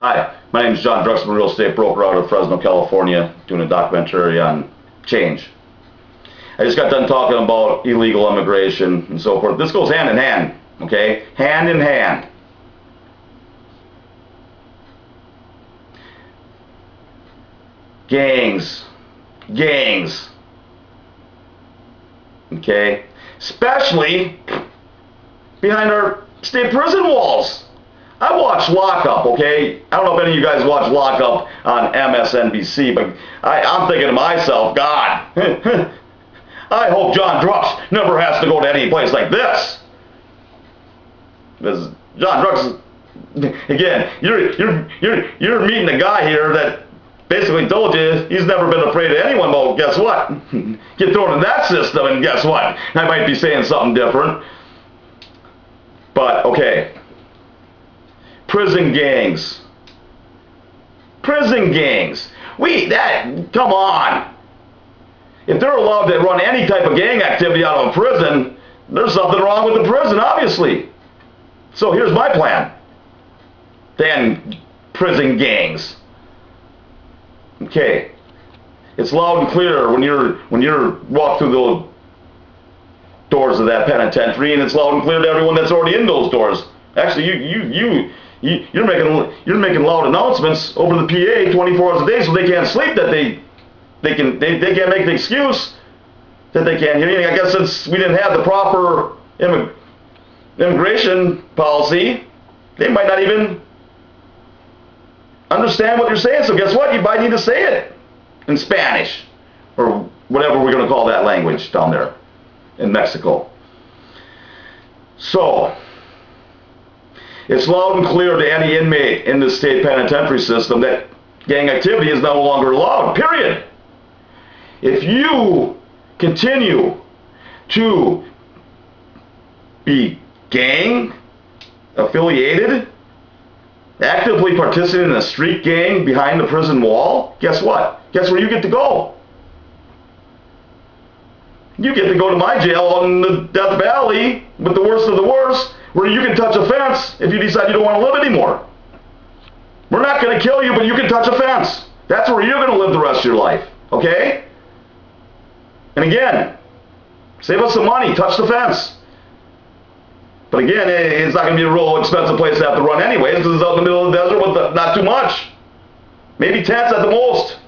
Hi, my name is John Druxman, real estate broker out of Fresno, California, doing a documentary on change. I just got done talking about illegal immigration and so forth. This goes hand in hand, okay? Hand in hand. Gangs. Gangs. Okay? Especially behind our state prison walls. I watch Lockup, okay? I don't know if any of you guys watch Lockup on MSNBC, but I'm thinking to myself, God, I hope John Drux never has to go to any place like this. Because John Drux, again, you're meeting a guy here that basically told you he's never been afraid of anyone. Well, guess what? Get thrown in that system, and guess what? I might be saying something different. But, okay. Prison gangs. Prison gangs. Come on. If they're allowed to run any type of gang activity out of a prison, there's something wrong with the prison, obviously. So here's my plan. Then prison gangs. Okay. It's loud and clear when you're walk through the doors of that penitentiary, and it's loud and clear to everyone that's already in those doors. Actually, you're making loud announcements over the PA 24 hours a day, so they can't sleep. That they can't make the excuse that they can't hear anything. I guess since we didn't have the proper immigration policy, they might not even understand what you're saying. So guess what? You might need to say it in Spanish or whatever we're going to call that language down there in Mexico. So it's loud and clear to any inmate in the state penitentiary system that gang activity is no longer allowed, period. If you continue to be gang affiliated, actively participating in a street gang behind the prison wall, guess what? Guess where you get to go? You get to go to my jail in the Death Valley with the worst of the worst, where you can touch a fence if you decide you don't want to live anymore. We're not going to kill you, but you can touch a fence. That's where you're going to live the rest of your life, okay? And again, save us some money, touch the fence. But again, it's not going to be a real expensive place to have to run anyways, because it's out in the middle of the desert with not too much. Maybe tents at the most.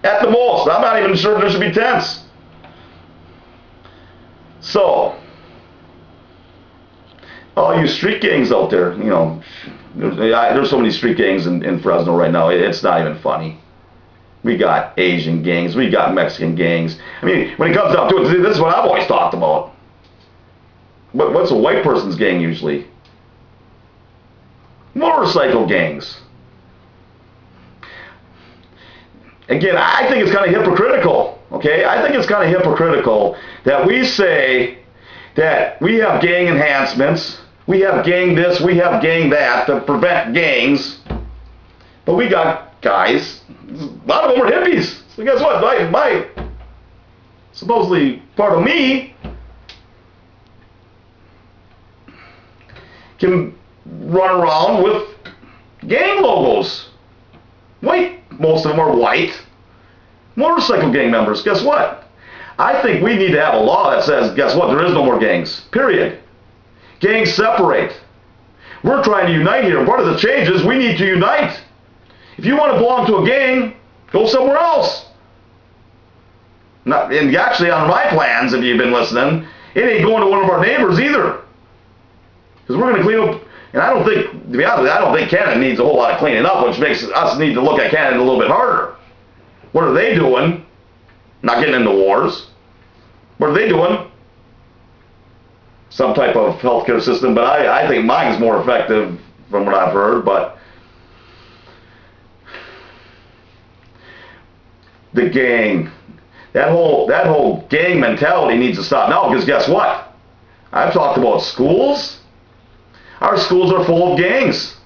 At the most. I'm not even sure there should be tents. So, all you street gangs out there, you know, there's so many street gangs in Fresno right now, it's not even funny. We got Asian gangs, we got Mexican gangs. I mean, when it comes down to it, this is what I've always talked about. What's a white person's gang usually? Motorcycle gangs. Again, I think it's kind of hypocritical, okay? I think it's kind of hypocritical that we say that we have gang enhancements, we have gang this, we have gang that to prevent gangs, but we got guys, a lot of them are hippies. So guess what? My supposedly part of me can run around with gang logos. White, most of them are white. Motorcycle gang members, guess what? I think we need to have a law that says, guess what, there is no more gangs, period. Gangs separate. We're trying to unite here, and part of the change is we need to unite. If you want to belong to a gang, go somewhere else. And actually, on my plans, if you've been listening, it ain't going to one of our neighbors either. Because we're going to clean up, and I don't think, to be honest with you, I don't think Canada needs a whole lot of cleaning up, which makes us need to look at Canada a little bit harder. What are they doing? Not getting into wars. What are they doing? Some type of healthcare system, but I think mine's more effective from what I've heard, but the gang, that whole gang mentality needs to stop now, because guess what? I've talked about schools. Our schools are full of gangs.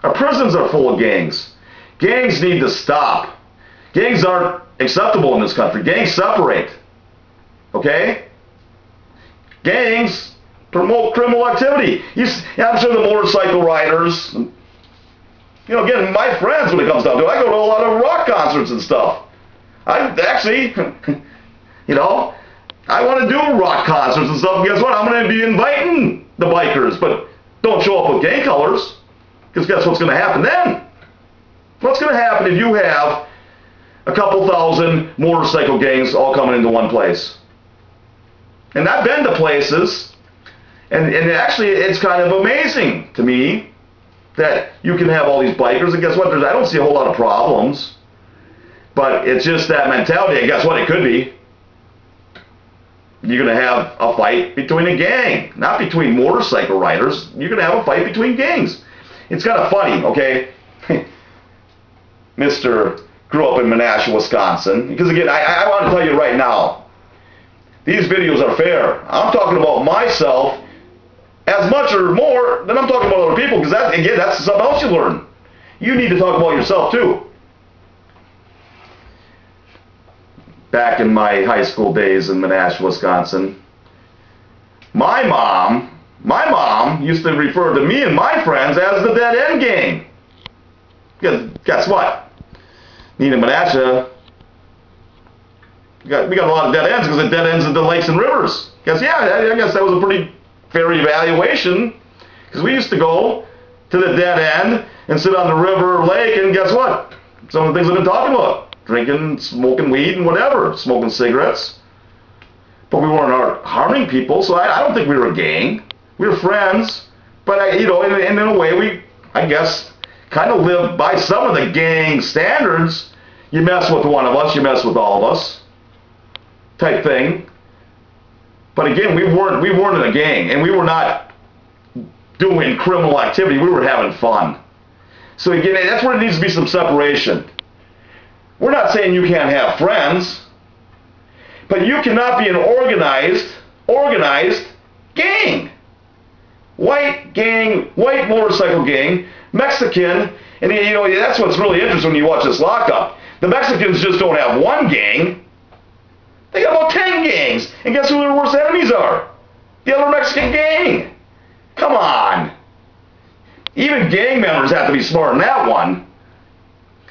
Our prisons are full of gangs. Gangs need to stop. Gangs aren't acceptable in this country. Gangs separate. Okay? Gangs promote criminal activity. I'm sure the motorcycle riders, You know, again, my friends, when it comes down to it, I go to a lot of rock concerts and stuff. I actually, you know, I want to do rock concerts and stuff. And guess what? I'm going to be inviting the bikers, but don't show up with gang colors, because guess what's going to happen then? What's going to happen if you have a couple thousand motorcycle gangs all coming into one place? And I've been to places, and actually it's kind of amazing to me that you can have all these bikers, and guess what? I don't see a whole lot of problems, but it's just that mentality, and guess what? It could be. You're going to have a fight between a gang, not between motorcycle riders. You're going to have a fight between gangs. It's kind of funny, okay? Mr. grew up in Menasha, Wisconsin, because again, I want to tell you right now, these videos are fair. I'm talking about myself as much or more than I'm talking about other people, because that's something else you learn. You need to talk about yourself too. Back in my high school days in Menasha, Wisconsin, my mom used to refer to me and my friends as the Dead End Gang. Because guess what? Me and Menasha, we got a lot of dead ends because it dead ends into lakes and rivers. I guess that was a pretty fair evaluation, because we used to go to the dead end and sit on the river or lake, and guess what? Some of the things I've been talking about. Drinking, smoking weed and whatever, smoking cigarettes. But we weren't harming people, so I don't think we were a gang. We were friends, but in a way we, I guess, kind of lived by some of the gang standards. You mess with one of us, you mess with all of us, type thing. But again, we weren't in a gang, and we were not doing criminal activity. We were having fun. So again, that's where there needs to be some separation. We're not saying you can't have friends, but you cannot be an organized gang. White gang, white motorcycle gang, Mexican, and that's what's really interesting when you watch this lockup. The Mexicans just don't have one gang. They got about 10 gangs. And guess who their worst enemies are? The other Mexican gang. Come on. Even gang members have to be smart in that one.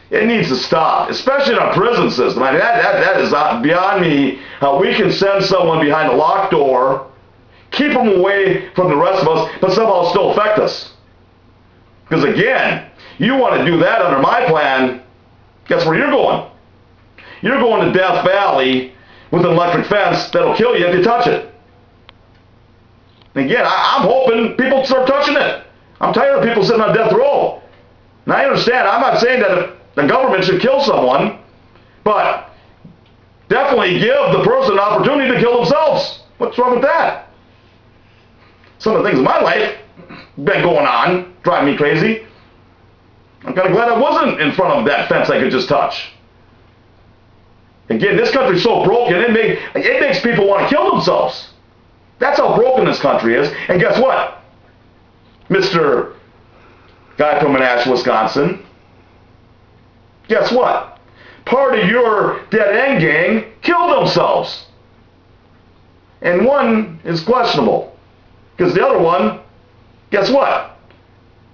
It needs to stop, especially in our prison system. I mean, that is beyond me, how we can send someone behind a locked door, keep them away from the rest of us, but somehow still affect us. Because again, you want to do that under my plan, guess where you're going? You're going to Death Valley with an electric fence that'll kill you if you touch it. And again, I'm hoping people start touching it. I'm tired of people sitting on death row. And I understand, I'm not saying that the government should kill someone, but definitely give the person an opportunity to kill themselves. What's wrong with that? Some of the things in my life been going on, driving me crazy. I'm kind of glad I wasn't in front of that fence I could just touch. Again, this country's so broken, it makes people want to kill themselves. That's how broken this country is. And guess what? Mr. Guy from Menasha, Wisconsin, guess what? Part of your dead end gang killed themselves. And one is questionable. Because the other one, guess what?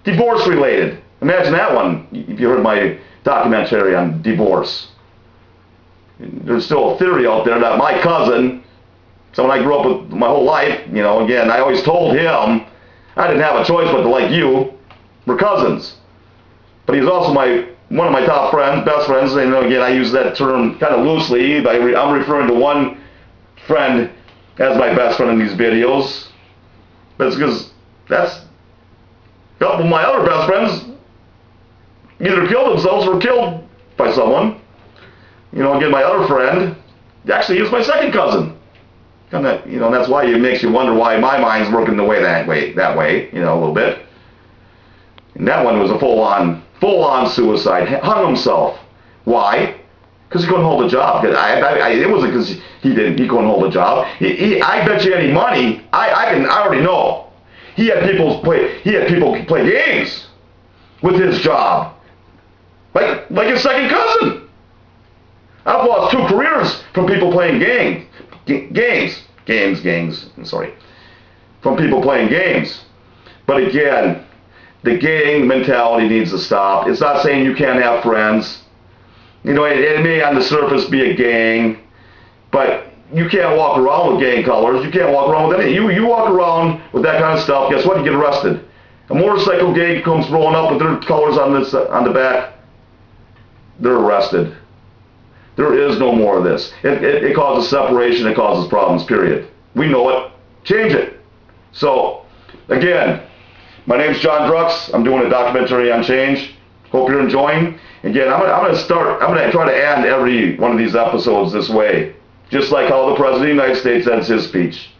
Divorce related. Imagine that one, if you heard my documentary on divorce. There's still a theory out there that my cousin, someone I grew up with my whole life, again, I always told him I didn't have a choice but to like you. We're cousins. But he's also one of my top friends, best friends, and again, I use that term kind of loosely. I'm referring to one friend as my best friend in these videos. But it's because that's a couple of my other best friends either killed themselves or were killed by someone. Again, my other friend, actually, he was my second cousin. And that's why it makes you wonder why my mind's working that way, a little bit. And that one was a full-on suicide. Hung himself. Why? Because he couldn't hold a job. It wasn't because he couldn't hold a job. I bet you any money. I already know. He had people play games with his job, like his second cousin. I've lost 2 careers from people playing games. From people playing games. But again, The gang mentality needs to stop. It's not saying you can't have friends. You know, it may on the surface be a gang, but you can't walk around with gang colors. You can't walk around with any. You walk around with that kind of stuff, guess what? You get arrested. A motorcycle gang comes rolling up with their colors on the back. They're arrested. There is no more of this. It causes separation. It causes problems, period. We know it. Change it. So, again, my name's John Drux. I'm doing a documentary on change. Hope you're enjoying. Again, I'm going to try to end every one of these episodes this way. Just like how the President of the United States ends his speech.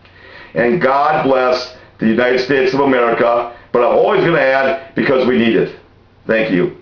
And God bless the United States of America. But I'm always going to add, because we need it. Thank you.